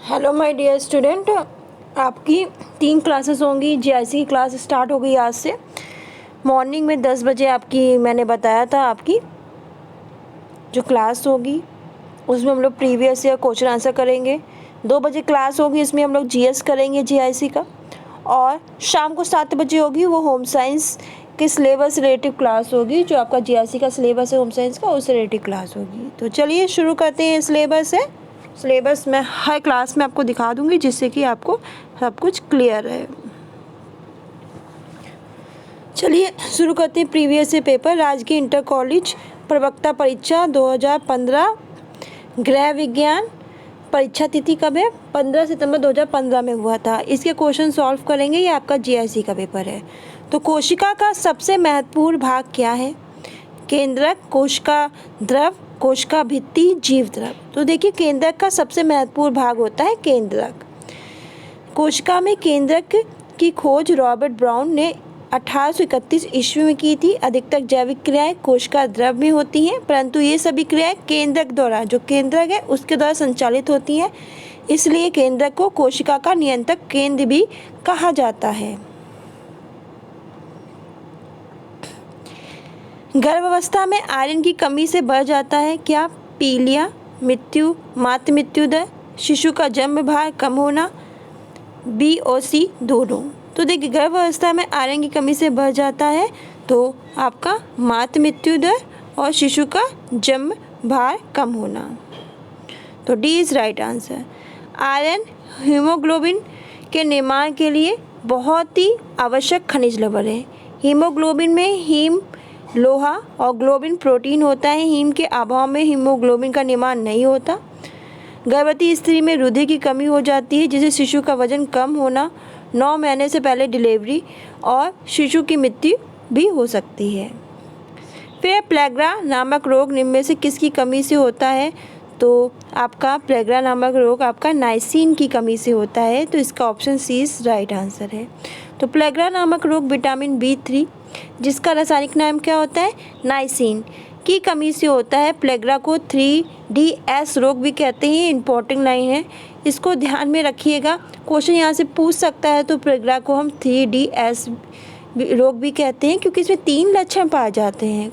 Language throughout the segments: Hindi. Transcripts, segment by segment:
हेलो माय डियर स्टूडेंट, आपकी 3 क्लासेस होंगी। जीआईसी की क्लास स्टार्ट हो गई आज से। मॉर्निंग में 10 बजे आपकी मैंने बताया था आपकी जो क्लास होगी उसमें हम लोग प्रीवियस ईयर क्वेश्चन आंसर करेंगे। 2 बजे क्लास होगी, इसमें हम लोग जीएस करेंगे जीआईसी का। और शाम को 7 बजे होगी वो होम साइंस के सिलेबस से रिलेटिव क्लास होगी। जो आपका जीआईसी का सिलेबस है होम साइंस का, उससे रिलेटिव क्लास होगी। तो चलिए शुरू करते हैं। सिलेबस मैं हर क्लास में आपको दिखा दूंगी जिससे कि आपको सब कुछ क्लियर है। चलिए शुरू करते हैं। प्रीवियस ईयर पेपर राजकीय इंटर कॉलेज प्रवक्ता परीक्षा 2015 गृह विज्ञान। परीक्षा तिथि कब है? 15 सितंबर 2015 में हुआ था। इसके क्वेश्चन सॉल्व करेंगे। ये आपका जीआईसी का पेपर है। तो कोशिका का सबसे महत्वपूर्ण भाग क्या है? केंद्रक, कोशिका द्रव, कोशिका भित्ति, जीव द्रव। तो देखिए, केंद्रक का सबसे महत्वपूर्ण भाग होता है केंद्रक। कोशिका में केंद्रक की खोज रॉबर्ट ब्राउन ने 1831 ईस्वी में की थी। अधिकतर जैविक क्रियाएं कोशिका द्रव में होती हैं, परंतु ये सभी क्रियाएं केंद्रक द्वारा, जो केंद्रक है उसके द्वारा संचालित होती हैं। इसलिए केंद्रक को कोशिका का नियंत्रक केंद्र भी कहा जाता है। गर्भावस्था में आयरन की कमी से बढ़ जाता है क्या? पीलिया, मृत्यु, मातृ मृत्यु दर, शिशु का जन्म भार कम होना, बी और सी दोनों। तो देखिए, गर्भावस्था में आयरन की कमी से बढ़ जाता है तो आपका मातृ मृत्यु दर और शिशु का जन्म भार कम होना। तो D is right answer. Iron haemoglobin के निर्माण के लिए बहुत ही आवश्यक खनिज लवण है। हीमोग्लोबिन में हीम लोहा और ग्लोबिन प्रोटीन होता है। हीम के अभाव में हीमोग्लोबिन का निर्माण नहीं होता। गर्भवती स्त्री में रुधिर की कमी हो जाती है, जिससे शिशु का वजन कम होना, 9 महीने से पहले डिलीवरी और शिशु की मृत्यु भी हो सकती है। फिर प्लेग्रा नामक रोग निम्न में से किसकी कमी से होता है? तो आपका प्लेग्रा नामक रोग आपका नाइसिन की कमी से होता है। तो इसका option C is right answer है। तो प्लेग्रा नामक रोग विटामिन B3 जिसका रासायनिक नाम क्या होता है? नाइसिन की कमी से होता है। प्लेग्रा को 3DS रोग भी कहते हैं। इंपॉर्टेंट लाइन है, इसको ध्यान में रखिएगा। क्वेश्चन यहाँ से पूछ सकता है। तो प्लेग्रा को हम 3DS रोग भी कहते हैं क्योंकि इसमें 3 लक्षण पाए जाते हैं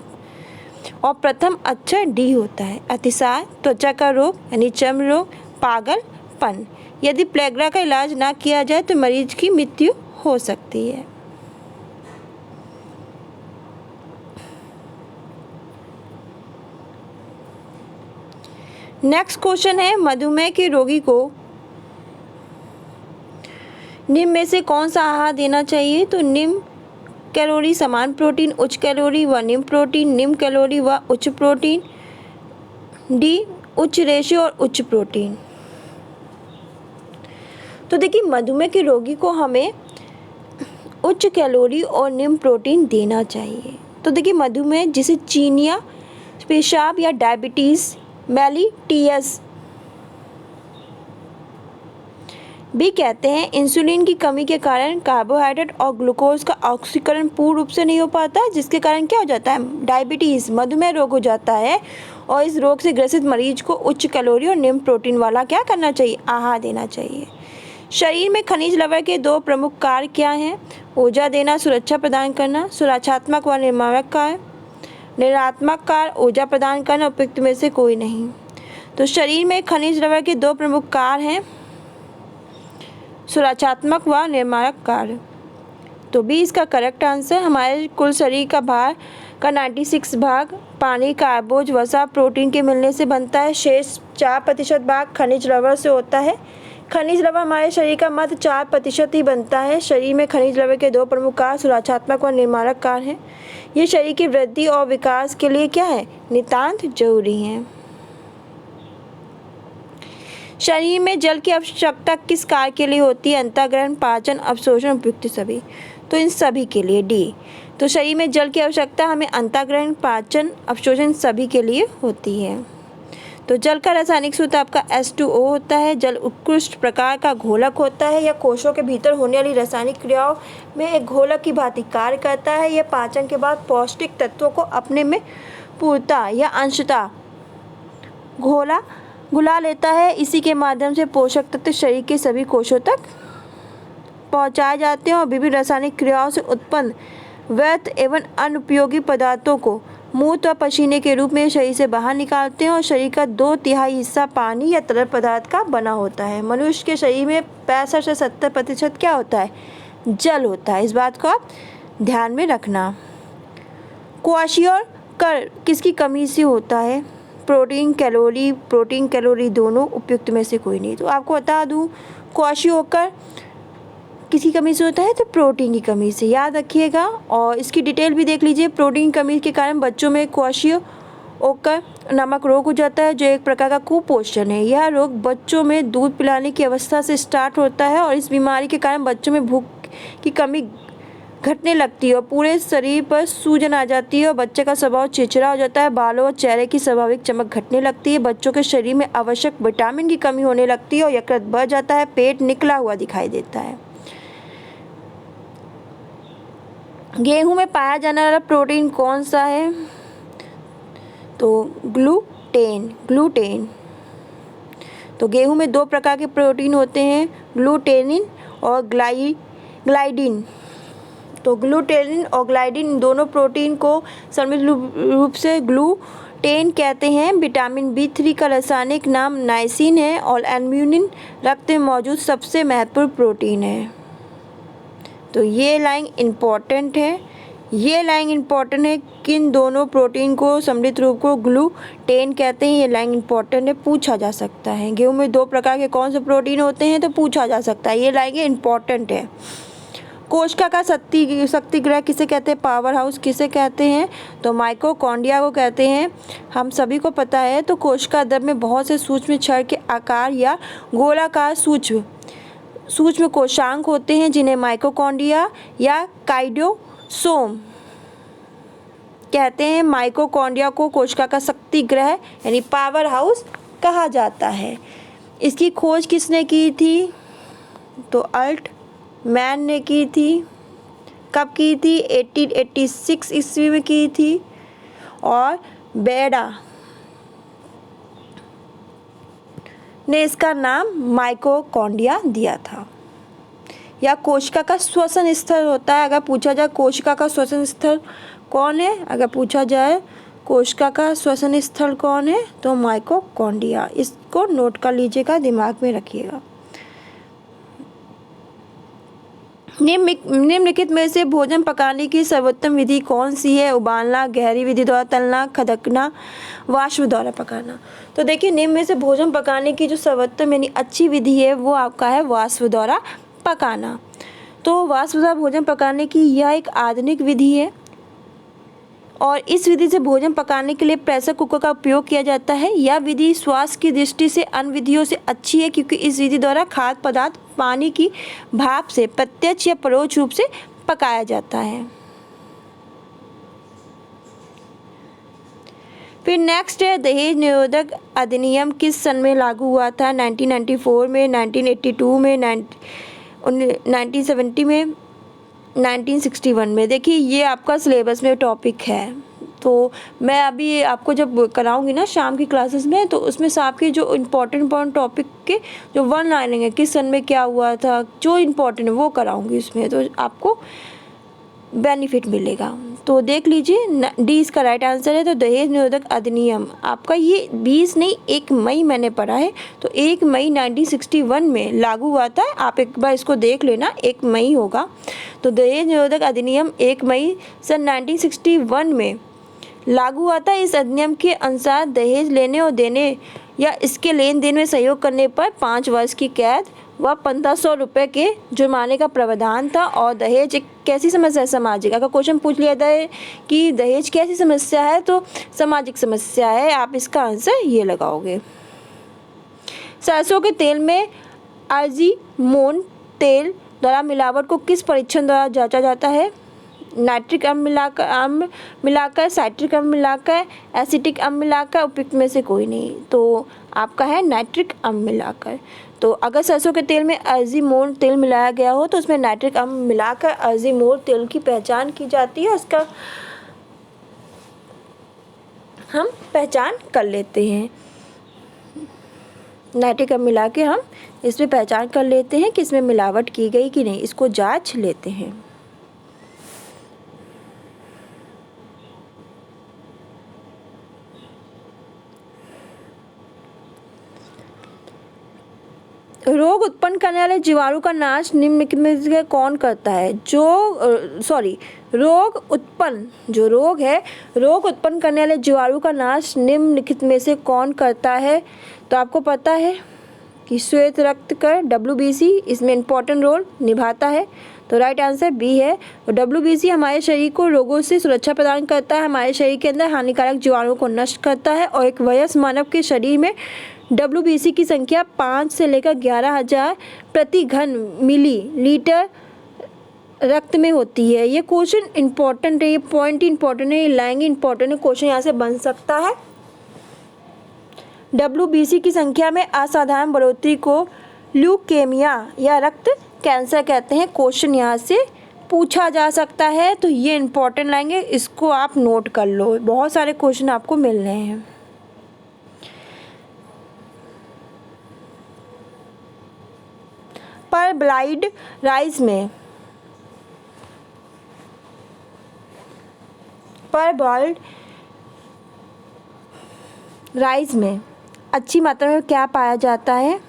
और प्रथम अक्षर डी होता है। अतिसार, त्वचा का रोग यानी चर्म रोग, पागलपन। यदि प्लेग्रा का इलाज ना किया जाए तो मरीज की मृत्यु हो सकती है। नेक्स्ट क्वेश्चन है, मधुमेह के रोगी को निम्न में से कौन सा आहार देना चाहिए? तो निम्न कैलोरी समान प्रोटीन, उच्च कैलोरी व निम्न प्रोटीन, निम्न कैलोरी व उच्च प्रोटीन, डी उच्च रेशियो और उच्च प्रोटीन। तो देखिए, मधुमेह के रोगी को हमें उच्च कैलोरी और निम्न प्रोटीन देना चाहिए। तो देखिए, मधुमेह जिसे चीनिया पेशाब या डायबिटीज़ मेलिटियस भी कहते हैं, इंसुलिन की कमी के कारण कार्बोहाइड्रेट और ग्लूकोज का ऑक्सीकरण पूर्ण रूप से नहीं हो पाता, जिसके कारण क्या हो जाता है? डायबिटीज़, मधुमेह रोग हो जाता है। और इस रोग से ग्रसित मरीज को उच्च कैलोरी और निम्न प्रोटीन वाला क्या करना चाहिए? आहार देना चाहिए। शरीर में खनिज लवण के 2 प्रमुख कार्य क्या हैं? ऊर्जा देना, सुरक्षा प्रदान करना। सुरक्षात्मक व निर्माणक कार्य। निरात्मक कार्य ऊर्जा प्रदान करना, उपयुक्त में से कोई नहीं। तो शरीर में खनिज लवण के 2 प्रमुख कार्य हैं, सुरक्षात्मक व निर्माणक कार्य। तो बी इसका करेक्ट आंसर। हमारे कुल शरीर का भार का 96 भाग पानी, कार्बोज, वसा, प्रोटीन के मिलने से बनता है। शेष 4% भाग खनिज लवण से होता है। खनिज लवण हमारे शरीर का मात्र 4% ही बनता है। शरीर में खनिज लवण के 2 प्रमुख कार्य सुरक्षात्मक व निर्माणक कार्य हैं। ये शरीर की वृद्धि और विकास के लिए क्या है? नितांत जरूरी हैं। शरीर में जल की आवश्यकता किस कार्य के लिए होती है? अंतःग्रहण, पाचन, अवशोषण, उपयुक्त सभी। तो इन सभी के लिए डी। तो शरीर में जल की आवश्यकता हमें अंतःग्रहण, पाचन, अवशोषण सभी के लिए होती है। तो जल का रासायनिक सूत्र आपका H2O होता है। जल उत्कृष्ट प्रकार का घोलक होता है। यह कोशों के भीतर होने वाली रासायनिक क्रियाओं में एक घोलक की भांति कार्य करता है। यह पाचन के बाद पौष्टिक तत्वों को अपने में पूर्णतः या अंशतः घुला लेता है। इसी के माध्यम से पोषक तत्व शरीर के सभी कोषों तक पहुंचाए जाते हैं और विभिन्न रासायनिक क्रियाओं से उत्पन्न व्यर्थ एवं अनुपयोगी पदार्थों को मूत्र और पसीने के रूप में शरीर से बाहर निकालते हैं और शरीर का 2/3 हिस्सा पानी या तरल पदार्थ का बना होता है। मनुष्य के शरीर में 65 से 70% क्या होता है? जल होता है। इस बात को आप ध्यान में रखना। क्वाशियोर कर किसकी कमी से होता है? प्रोटीन कैलोरी दोनों उपयुक्त में से कोई नहीं। तो आपको बता दूं, क्वाशियोकर किसकी कमी से होता है? तो प्रोटीन की कमी से, याद रखिएगा। और इसकी डिटेल भी देख लीजिए। प्रोटीन कमी के कारण बच्चों में क्वाशियोकर नामक रोग हो जाता है, जो एक प्रकार का कुपोषण है। यह रोग बच्चों में दूध पिलाने की अवस्था से स्टार्ट होता है और इस बीमारी के कारण बच्चों में भूख की कमी घटने लगती है और पूरे शरीर पर सूजन आ जाती है और बच्चे का स्वभाव चिड़चिड़ा हो जाता है। बालों और चेहरे की स्वाभाविक चमक घटने लगती है। बच्चों के शरीर में आवश्यक विटामिन की कमी होने लगती है और यकृत बढ़ जाता है। पेट निकला हुआ दिखाई देता है। गेहूं में पाया जाने वाला प्रोटीन कौन सा है? तो ग्लूटेन। तो गेहूं में 2 प्रकार के प्रोटीन होते हैं, ग्लूटेनिन और ग्लाइडिन। तो ग्लूटेनिन और ग्लाइडिन दोनों प्रोटीन को सम्मिलित रूप से ग्लूटेन कहते हैं। विटामिन B3 का रासायनिक नाम नाइसिन है और एल्ब्यूमिन रक्त में मौजूद सबसे महत्वपूर्ण प्रोटीन है। तो ये लाइन इम्पॉर्टेंट है। किन दोनों प्रोटीन को सम्मिलित रूप को ग्लूटेन कहते हैं? ये लाइन इम्पॉर्टेंट है, पूछा जा सकता है। गेहूं में 2 प्रकार के कौन से प्रोटीन होते हैं? तो पूछा जा सकता है। ये लाइन इम्पॉर्टेंट है। कोशिका का शक्तिगृह किसे कहते हैं? पावर हाउस किसे कहते हैं? तो माइटोकॉन्ड्रिया को कहते हैं। हम सभी को पता है। तो कोशिका द्रव में बहुत से सूक्ष्म छड़ के आकार या गोलाकार सूक्ष्म कोशांग होते हैं, जिन्हें माइटोकॉन्ड्रिया या काइटोसोम कहते हैं। माइटोकॉन्ड्रिया को कोशिका का शक्तिगृह यानी पावर हाउस कहा जाता है। इसकी खोज किसने की थी? तो अल्टमैन ने की थी। कब की थी? 1886 ईस्वी में की थी। और बेडा ने इसका नाम माइटोकॉन्ड्रिया दिया था। या कोशिका का श्वसन स्थल होता है। अगर पूछा जाए कोशिका का श्वसन स्थल कौन है, अगर पूछा जाए कोशिका का श्वसन स्थल कौन है, तो माइटोकॉन्ड्रिया। इसको नोट कर लीजिएगा, दिमाग में रखिएगा। निम्नलिखित में से भोजन पकाने की सर्वोत्तम विधि कौन सी है? उबालना, गहरी विधि द्वारा तलना, खदकना, वाष्प द्वारा पकाना। तो देखिए, निम्न में से भोजन पकाने की जो सर्वोत्तम यानी अच्छी विधि है वो आपका है वाष्प द्वारा पकाना। तो वाष्प द्वारा भोजन पकाने की यह एक आधुनिक विधि है और इस विधि से भोजन पकाने के लिए प्रेशर कुकर का उपयोग किया जाता है। यह विधि स्वास्थ्य की दृष्टि से अन्य विधियों से अच्छी है, क्योंकि इस विधि द्वारा खाद्य पदार्थ पानी की भाप से प्रत्यक्ष या परोक्ष रूप से पकाया जाता है। फिर नेक्स्ट है दहेज निरोधक अधिनियम किस सन में लागू हुआ था? 1994 में, 1982 में, 1970 में, 1961 में। देखिए, ये आपका सिलेबस में टॉपिक है। तो मैं अभी आपको जब कराऊंगी ना शाम की क्लासेस में, तो उसमें से आपके जो इम्पोर्टेंट टॉपिक के जो 1 लाइनिंग है, किस सन में क्या हुआ था, जो इम्पोर्टेंट है वो कराऊंगी उसमें, तो आपको बेनिफिट मिलेगा। तो देख लीजिए, डी इसका राइट आंसर है। तो दहेज निरोधक अधिनियम आपका ये 20 नहीं 1 मई मैंने पढ़ा है, तो 1 मई 1961 में लागू हुआ था। आप एक बार इसको देख लेना, 1 मई होगा। तो दहेज निरोधक अधिनियम 1 मई सन 1961 में लागू हुआ था। इस अधिनियम के अनुसार दहेज लेने और देने या इसके लेन देन में सहयोग करने पर 5 वर्ष की कैद व 1500 रुपये के जुर्माने का प्रावधान था। और दहेज एक कैसी समस्या है? सामाजिक। अगर क्वेश्चन पूछ लिया जाए कि दहेज कैसी समस्या है, तो सामाजिक समस्या है। आप इसका आंसर ये लगाओगे। सरसों के तेल में अर्जिमोन तेल द्वारा मिलावट को किस परीक्षण द्वारा जांचा जाता है? नाइट्रिक अम्ल मिलाकर, साइट्रिक अम्ल मिलाकर, एसिटिक अम्ल मिलाकर, उपयुक्त में से कोई नहीं। तो आपका है नाइट्रिक अम्ल मिलाकर। तो अगर सरसों के तेल में अर्जिमोन तेल मिलाया गया हो तो उसमें नाइट्रिक अम्ल मिलाकर अर्जिमोन तेल की पहचान की जाती है, उसका हम पहचान कर लेते हैं। नाइट्रिक अम्ल मिला के हम इसमें पहचान कर लेते हैं कि इसमें मिलावट की गई कि नहीं, इसको जांच लेते हैं। रोग उत्पन्न करने वाले जीवाणु का नाश निम्नलिखित में से कौन करता है? रोग उत्पन्न करने वाले जीवाणु का नाश निम्नलिखित में से कौन करता है? तो आपको पता है कि श्वेत रक्त कण WBC इसमें इम्पोर्टेंट रोल निभाता है। तो राइट आंसर बी है। तो WBC हमारे शरीर को रोगों से सुरक्षा प्रदान करता है, हमारे शरीर के अंदर हानिकारक जीवाणुओं को नष्ट करता है और एक वयस्क मानव के शरीर में WBC की संख्या 5 से लेकर 11,000 प्रति घन मिलीलीटर रक्त में होती है। ये क्वेश्चन इंपॉर्टेंट है, ये पॉइंट इंपॉर्टेंट है, ये लाइन इंपॉर्टेंट है, क्वेश्चन यहाँ से बन सकता है। WBC की संख्या में असाधारण बढ़ोतरी को ल्यूकेमिया या रक्त कैंसर कहते हैं। क्वेश्चन यहाँ से पूछा जा सकता है, तो ये इंपॉर्टेंट लाइन है, इसको आप नोट कर लो। बहुत सारे क्वेश्चन आपको मिल रहे हैं। परबॉइल्ड राइस में अच्छी मात्रा में क्या पाया जाता है?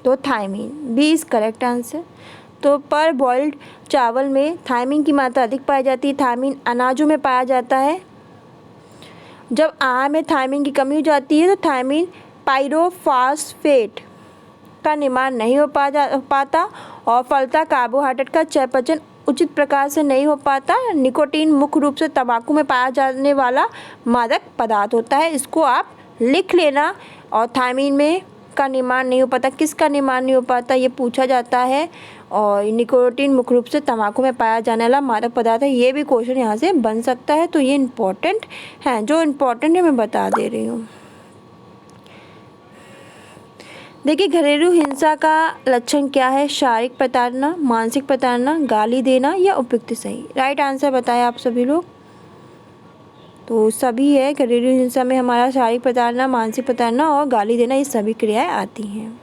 तो thiamine, B is correct answer. तो परबॉइल्ड चावल में थायमीन की मात्रा अधिक पाई जाती है। थायमीन अनाजों में पाया जाता है। जब आहार में थायमीन की कमी हो जाती है तो थायमीन पाइरोफॉस्फेट का निर्माण नहीं हो पाता और फलतः कार्बोहाइड्रेट का चयापचय उचित प्रकार से नहीं हो पाता। निकोटीन मुख्य रूप से तंबाकू में पाया जाने वाला मादक पदार्थ होता है, इसको आप लिख लेना। और थायमीन में का निर्माण नहीं हो पाता, किसका निर्माण नहीं हो पाता ये पूछा जाता है। और निकोटीन मुख्य रूप से तंबाकू में पाया जाने वाला मादक पदार्थ है। ये भी क्वेश्चन यहाँ से बन सकता है, तो ये इम्पोर्टेंट है, जो इम्पोर्टेंट है मैं बता दे रही हूँ। देखिए, घरेलू हिंसा का लक्षण क्या है? शारीरिक प्रताड़ना, मानसिक प्रताड़ना, गाली देना या उपयुक्त सही। राइट आंसर बताएं आप सभी लोग। तो सभी है, घरेलू हिंसा में हमारा शारीरिक प्रताड़ना, मानसिक प्रताड़ना और गाली देना, ये सभी क्रियाएं आती हैं।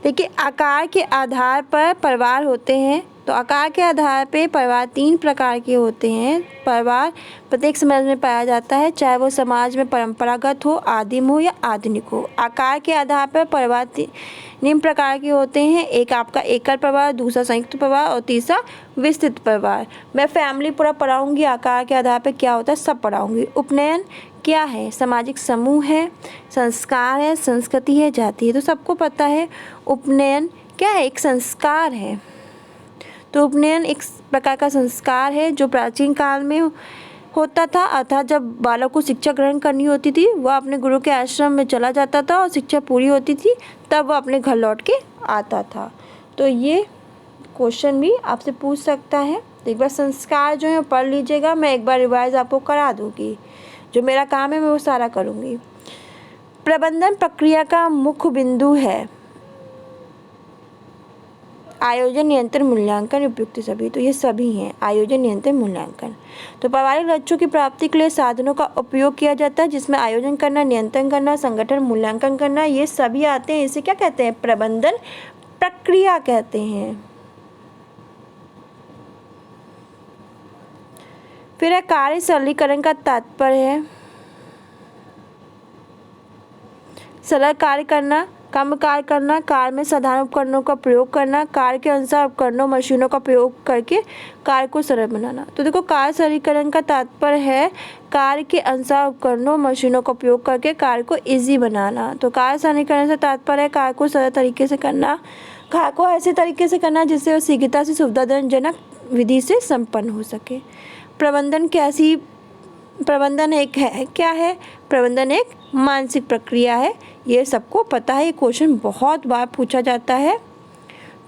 देखिए, आकार के आधार पर परिवार होते हैं। तो आकार के आधार पे परिवार 3 प्रकार के होते हैं। परिवार प्रत्येक समाज में पाया जाता है, चाहे वो समाज में परंपरागत हो, आदिम हो या आधुनिक हो। आकार के आधार पर परिवार निम्न प्रकार के होते हैं। एक आपका एकल परिवार, दूसरा संयुक्त परिवार और तीसरा विस्तृत परिवार। मैं फैमिली पूरा पढ़ाऊँगी, आकार के आधार पर क्या होता है सब पढ़ाऊँगी। उपनयन क्या है? सामाजिक समूह है, संस्कार है, संस्कृति है, जाति है। तो सबको पता है उपनयन क्या है? एक संस्कार है। तो उपनयन एक प्रकार का संस्कार है जो प्राचीन काल में होता था, अर्थात जब बालक को शिक्षा ग्रहण करनी होती थी वह अपने गुरु के आश्रम में चला जाता था और शिक्षा पूरी होती थी तब वह अपने घर लौट के आता था। तो ये क्वेश्चन भी आपसे पूछ सकता है। तो एक बार संस्कार जो है पढ़ लीजिएगा, मैं एक बार रिवाइज आपको करा दूँगी। जो मेरा काम है मैं वो सारा करूँगी। प्रबंधन प्रक्रिया का मुख्य बिंदु है आयोजन, नियंत्रण, मूल्यांकन, उपयुक्त सभी। तो ये सभी हैं, आयोजन, नियंत्रण, मूल्यांकन। तो पारिवारिक लक्ष्यों की प्राप्ति के लिए साधनों का उपयोग किया जाता है, जिसमें आयोजन करना, नियंत्रण करना, संगठन, मूल्यांकन करना, ये सभी आते हैं। इसे क्या कहते हैं? प्रबंधन प्रक्रिया कहते हैं। फिर है कार्य सरलीकरण का तात्पर्य है सरल कार्य करना, कम कार्य करना, कार्य में साधारण उपकरणों का प्रयोग करना, कार्य के अनुसार उपकरणों मशीनों का प्रयोग करके कार्य को सरल बनाना। तो देखो, कार्य सरलीकरण का तात्पर्य है कार्य के अनुसार उपकरणों मशीनों का प्रयोग करके कार्य को इजी बनाना। तो कार्य सरलीकरण से तात्पर्य है कार्य को सरल तरीके से करना, कार्य को ऐसे तरीके से करना जिससे वह शीघ्रता से सुविधाजनक विधि से संपन्न हो सके। प्रबंधन एक है, क्या है? प्रबंधन एक मानसिक प्रक्रिया है, ये सबको पता है। ये क्वेश्चन बहुत बार पूछा जाता है।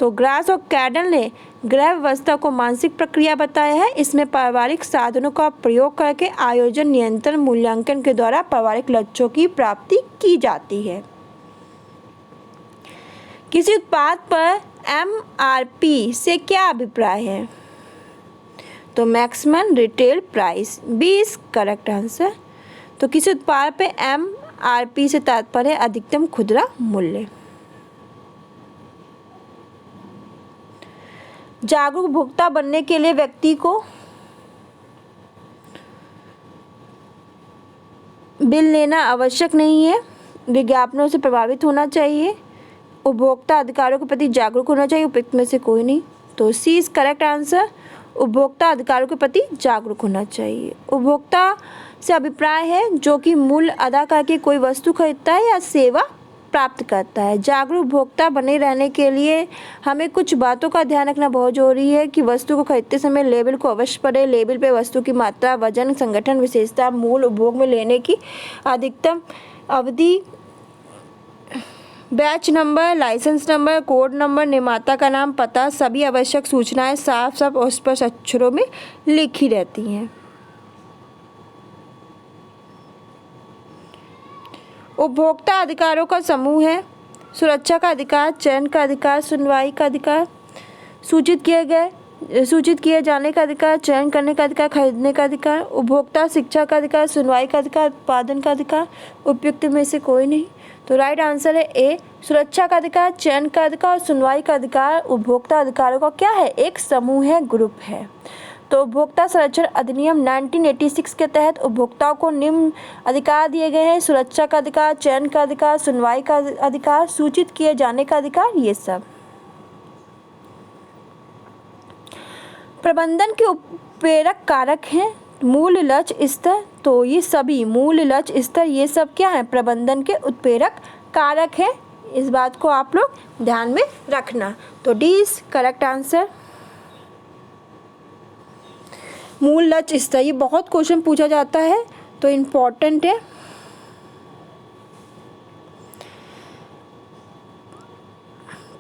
तो ग्रास और कैडल ने गृह व्यवस्था को मानसिक प्रक्रिया बताया है। इसमें पारिवारिक साधनों का प्रयोग करके आयोजन, नियंत्रण, मूल्यांकन के द्वारा पारिवारिक लक्ष्यों की प्राप्ति की जाती है। किसी उत्पाद पर MRP से क्या अभिप्राय है? तो maximum retail price, B is correct answer. तो किसी उत्पाद पे MRP से तात्पर्य अधिकतम खुदरा मूल्य। जागरूक उपभोक्ता बनने के लिए व्यक्ति को बिल लेना आवश्यक नहीं है, विज्ञापनों से प्रभावित होना चाहिए, उपभोक्ता अधिकारों के प्रति जागरूक होना चाहिए, उपयुक्त में से कोई नहीं। तो सी इज करेक्ट आंसर, उपभोक्ता अधिकारों के प्रति जागरूक होना चाहिए। उपभोक्ता से अभिप्राय है जो कि मूल्य अदा करके कोई वस्तु खरीदता है या सेवा प्राप्त करता है। जागरूक उपभोक्ता बने रहने के लिए हमें कुछ बातों का ध्यान रखना बहुत जरूरी है कि वस्तु को खरीदते समय लेबल को अवश्य पढ़ें। लेबल पे वस्तु की मात्रा, वजन, संगठन, विशेषता, मूल, उपभोग में लेने की अधिकतम अवधि, batch number, licence number, code number, निर्माता का नाम, पता, सभी आवश्यक सूचनाएं साफ साफ और स्पष्ट अक्षरों में लिखी रहती हैं। उपभोक्ता अधिकारों का समूह है सुरक्षा का अधिकार, चयन का अधिकार, सुनवाई का अधिकार, सूचित किए जाने का अधिकार, चयन करने का अधिकार, खरीदने का अधिकार, उपभोक्ता शिक्षा का अधिकार, सुनवाई का अधिकार, उत्पादन का अधिकार। उपयुक्त में से कोई नहीं। तो राइट आंसर है ए, सुरक्षा का अधिकार, चयन का अधिकार और सुनवाई का अधिकार उपभोक्ता अधिकारों का क्या है? एक समूह है, ग्रुप है। तो उपभोक्ता संरक्षण अधिनियम 1986 के तहत उपभोक्ताओं को निम्न अधिकार दिए गए हैं: सुरक्षा का अधिकार, चयन का अधिकार, सुनवाई का अधिकार, सूचित किए जाने का अधिकार, ये सब। प्रबंधन के उत्प्रेरक कारक हैं मूल्य, लक्ष्य, स्तर। तो ये सभी मूल्य, लक्ष्य, स्तर, ये सब क्या है? प्रबंधन के उत्प्रेरक कारक है। इस बात को आप लोग ध्यान में रखना। तो डी इज करेक्ट आंसर। मूल, लक्ष्य, स्तर, ये बहुत क्वेश्चन पूछा जाता है तो इम्पोर्टेंट है।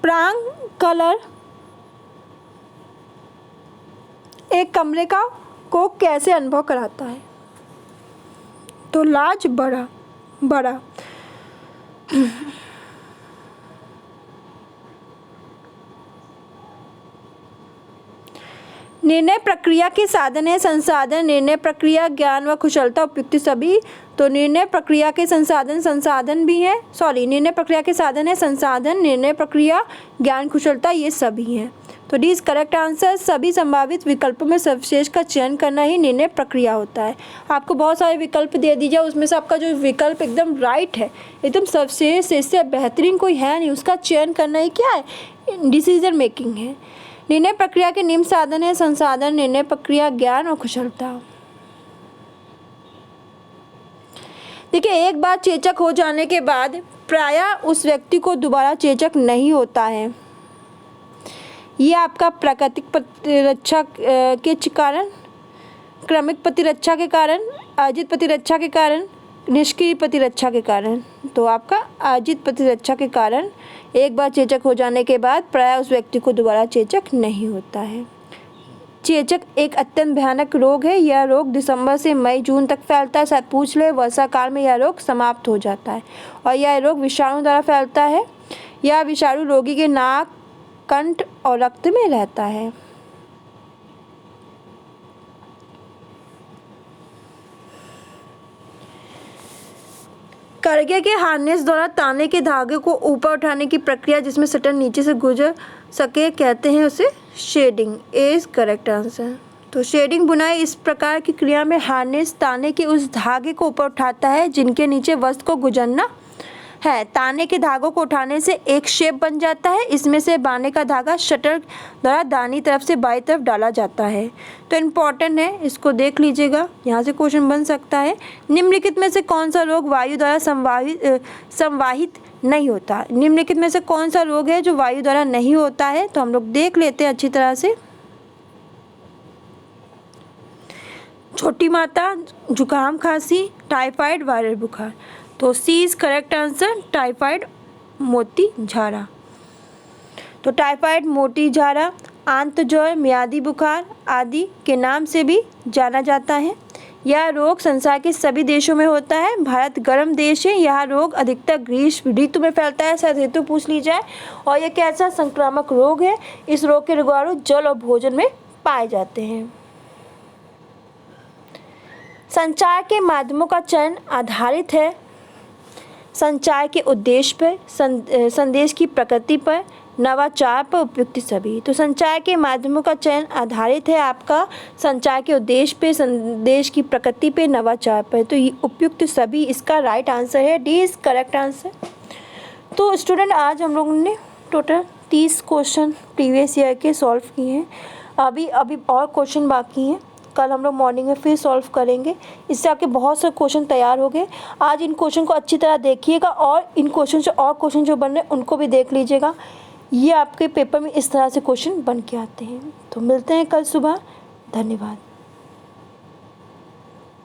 प्रांग कलर एक कमरे को कैसे अनुभव कराता है? तो लार्ज, बड़ा। निर्णय प्रक्रिया के साधन है संसाधन, निर्णय प्रक्रिया, ज्ञान व कुशलता, उपयुक्त सभी। तो निर्णय प्रक्रिया के संसाधन भी हैं, निर्णय प्रक्रिया के साधन है संसाधन, निर्णय प्रक्रिया, ज्ञान, कुशलता, ये सभी हैं। तो डी इज करेक्ट आंसर। सभी संभावित विकल्पों में सर्वश्रेष्ठ का चयन करना ही निर्णय प्रक्रिया होता है। आपको बहुत सारे विकल्प दे दीजिए, उसमें से आपका जो विकल्प एकदम राइट है, एकदम सर्वश्रेष्ठ, इससे बेहतरीन कोई है नहीं, उसका चयन करना ही क्या है? डिसीजन मेकिंग है। निर्णय प्रक्रिया के निम्न साधन है संसाधन, निर्णय प्रक्रिया, ज्ञान और कुशलता। देखिए, एक बार चेचक हो जाने के बाद प्रायः उस व्यक्ति को दोबारा चेचक नहीं होता है। ये आपका प्राकृतिक प्रतिरक्षा के कारण, क्रमिक प्रतिरक्षा के कारण, अर्जित प्रतिरक्षा के कारण, निष्क्रिय प्रतिरक्षा के कारण। तो आपका अर्जित प्रतिरक्षा के कारण एक बार चेचक हो जाने के बाद प्रायः उस व्यक्ति को दोबारा चेचक नहीं होता है। चेचक एक अत्यंत भयानक रोग है। यह रोग दिसंबर से मई जून तक फैलता है। शायद पूछ ले, वर्षा काल में यह रोग समाप्त हो जाता है। और यह रोग विषाणु द्वारा फैलता है। यह विषाणु रोगी के नाक, कंठ और रक्त में रहता है। करगे के हार्नेस द्वारा ताने के धागे को ऊपर उठाने की प्रक्रिया जिसमें शटल नीचे से गुजर सके कहते हैं उसे shedding. A is correct answer. तो शेडिंग बुनाई इस प्रकार की क्रिया में हार्नेस ताने के उस धागे को ऊपर उठाता है जिनके नीचे वस्त्र को गुजरना है। ताने के धागों को उठाने से एक शेप बन जाता है। इसमें से बाने का धागा शटल द्वारा दाहिनी तरफ से बाईं तरफ डाला जाता है। तो इम्पॉर्टेंट है, इसको देख लीजिएगा, यहाँ से क्वेश्चन बन सकता है। निम्नलिखित में से कौन सा रोग वायु द्वारा संवाहित नहीं होता? निम्नलिखित में से कौन सा रोग है जो वायु द्वारा नहीं होता है? तो हम लोग देख लेते हैं अच्छी तरह से। छोटी माता, जुकाम, खांसी, टाइफाइड, वायरल बुखार। तो सी इज करेक्ट आंसर, टाइफाइड, मोती झाड़ा। तो टाइफाइड, मोती झाड़ा, आंत ज्वर, मियादी बुखार आदि के नाम से भी जाना जाता है। यह रोग संसार के सभी देशों में होता है। भारत गर्म देश है। यह रोग अधिकतर ग्रीष्म ऋतु में फैलता है। शायद ऋतु पूछ ली जाए। और यह कैसा संक्रामक रोग है? इस रोग के रोगाणु जल और भोजन में पाए जाते हैं। संचार के माध्यमों का चयन आधारित है संचार के उद्देश्य पर, संदेश की प्रकृति पर, नवाचार पर, उपयुक्त सभी। तो संचार के माध्यमों का चयन आधारित है आपका संचार के उद्देश्य पे, संदेश की प्रकृति पे, नवाचार पर। तो ये उपयुक्त सभी इसका राइट आंसर है, डी इज़ करेक्ट आंसर। तो स्टूडेंट आज हम लोगों ने टोटल 30 क्वेश्चन प्रीवियस ईयर के सॉल्व किए हैं। अभी और क्वेश्चन बाकी हैं, कल हम लोग मॉर्निंग में फिर सॉल्व करेंगे। इससे आपके बहुत से क्वेश्चन तैयार हो गए। आज इन क्वेश्चन को अच्छी तरह देखिएगा और इन क्वेश्चन से और क्वेश्चन जो बन रहे हैं उनको भी देख लीजिएगा। ये आपके पेपर में इस तरह से क्वेश्चन बन के आते हैं। तो मिलते हैं कल सुबह। धन्यवाद।